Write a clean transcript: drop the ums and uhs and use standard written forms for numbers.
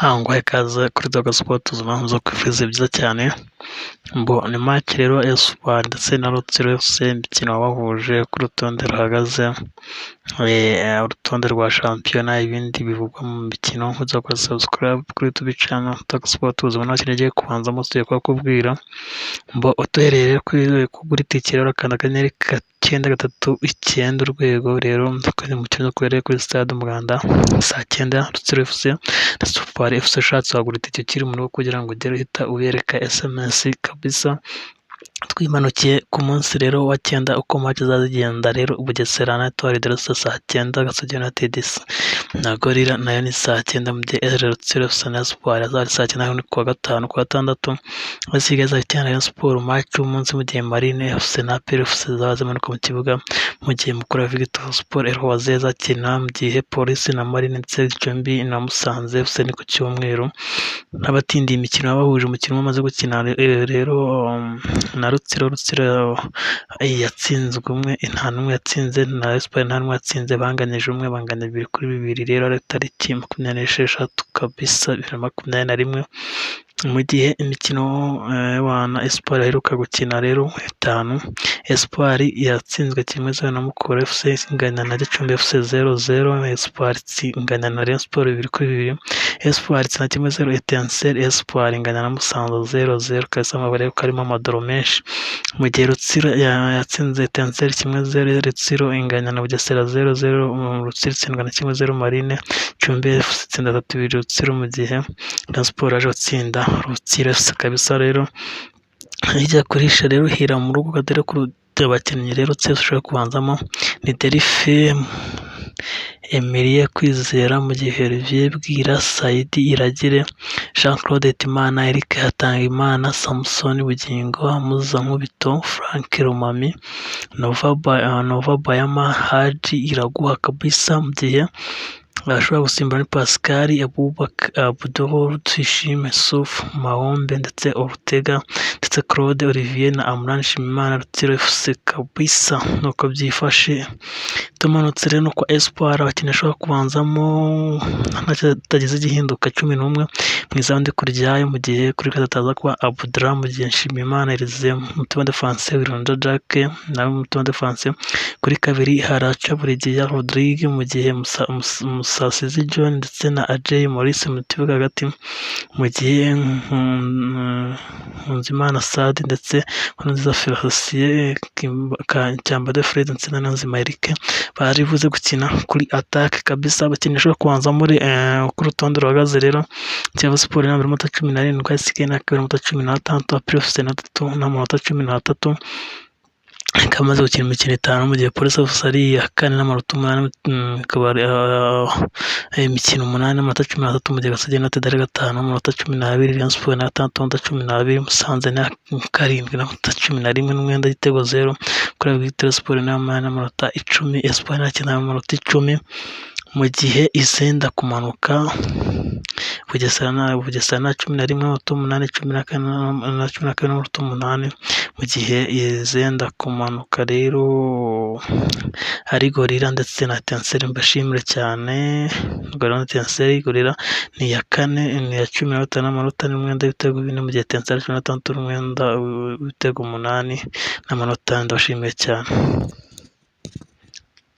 Nguhaye ikaze kuri Doga Sports zo kwifuriza byiza cyane. Ni match rero Espoir ndetse na Rutsiro FC imikino wabahuje ku rutonde ruhagaze, urutonde rwa shampiyona, ibindi bivugwa mu mikino. Nkuza gukora subscribe kuri YouTube channel Doga Sports ubona kigiye kubanzamo tugiye kubabwira utuhereye kugura itike rero kanda akanyenyeri 939 urwego rero tukajya mu kintu kubereye kuri stade Umuganda saa 9 Rutsiro FC na Espoir FC. Ushatse wagura itike ukiri mu rugo kugira ngo ugere uhita ubereka SMS kabisa. Twimanukiye ku munsi rero wa 9 uko match zazigenda rero Bugesera na Etoile de Reste saa 9, Gasogi United na Gorilla nayo ni saa 9, mu gihe Rutsiro FC na Espoir azari saa 9 ni kuwa gatanu. Kuwa gatandatu hasigaye za Rayon Sport match y'umunsi, mu gihe Marine FC na APR FC zamanuka mu kibuga, mu gihe Mukura Victory Sport Rwazeza akina, mu gihe Police na Marine ndetse Gicumbi na Musanze FC ni ku cyumweru. N'abatindiye imikino babahuje umukino wamaze gukina rero na Rutsiro yatsinzwe umwe, nta n'umwe yatsinze, na Espoir nta n'umwe yatsinze, banganyije umwe, banganya 2-2 rero ari tariki 26 kabisa 2021. Mu gihe imikino na Espoir aheruka gukina rero 5, Espoir yatsinzwe 1-0 na Mukura FC, inganya na Gicumbi FC 0-0, Espoir inganya na Rayon Sport 2-2, Espoir itsinda 1-0 Etincelle, Espoir inganya na Musanze 0-0 kabisa, amabare karimo amadoro menshi. Mu gihe Rutsiro yatsinze Etincelle 1-0, Rutsiro inganya na Bugesera 0-0, Rutsiro itsindwa na 1-0 Marine, Gicumbi FC itsinda 3-2 Rutsiro, mu gihe Rayon Sport aje gutsinda Rutsiro FC kabisa. Rero ijya kurisha rero hira mu rugo kadere ku abakinnyi rero twese ushobora kubanzamo ni Derife Emerie Kwizera, mu gihe Olivier Bwira, Saidi Iragire, Jean Claude Hitimana, Eric Hatangimana, Samson Bugingo, Muza Nkubito, Frank Rumami, Nova Bayama, Haji Iraguha kabisa. Mu gihe bashobora gusimbura ni Pascal Abdul Tuyishime, Suf Mahombe ndetse Ortega ndetse Claude Olivier na Amran Shimimana. Rutsiro FC kabisa nuko byifashe. Tumanutse rero kwa Espoir abakinnyi ashobora kubanzamo ntacyo igihinduka 11 mu izamu ndi kuryayo, mu gihe kuri gatatu aza kuba Abdullah, mu gihe Nshimiyimana Elize umutima defense, Wironda Jacques nawe umutima defense. Kuri kabiri haraca Burigiya Rodrigue, mu gihe Musasizi John ndetse na Ajay Maurice mu kibuga hagati, mu gihe Nkunzimana Sadi ndetse Nkurunziza Felicien, Cyambade Fred ndetse na Nzima Eric bari buze gukina kuri attaque kabisa. Abakinnyi ashobora kubanza muri ku rutonde ruhagaze rero Kiyovu Sport na 17, isigaye na 16, APR FC na 13 kamaze gukina imikino 5, mu gihe Police FC ari ya 4 n'amanota 8, ikaba imikino 8 n'amanota 13, mu gihe Gasogi United ari 5 n'amanota 12, Rayon Sport na 6 n'amanota 12, Musanze na 7 n'amanota 11 n'umwenda igitego 0, kuri Victory Sport n'amanota 10, Espoir na 9 n'amanota 10, mu gihe izenda kumanuka Bugesera na 11 n'amanota 8, 14 n'amanota 8, mu gihe izenda kumanuka rero ari Gorilla ndetse na Etincelle. Mbashimire cyane Gorilla na Etincelle. Gorilla ni ya 4 ni ya 15 n'amanota n'umwenda w'ibitego 4, mu gihe Etincelle 16 n'umwenda w'ibitego 8 n'amanota. Ndabashimiye cyane.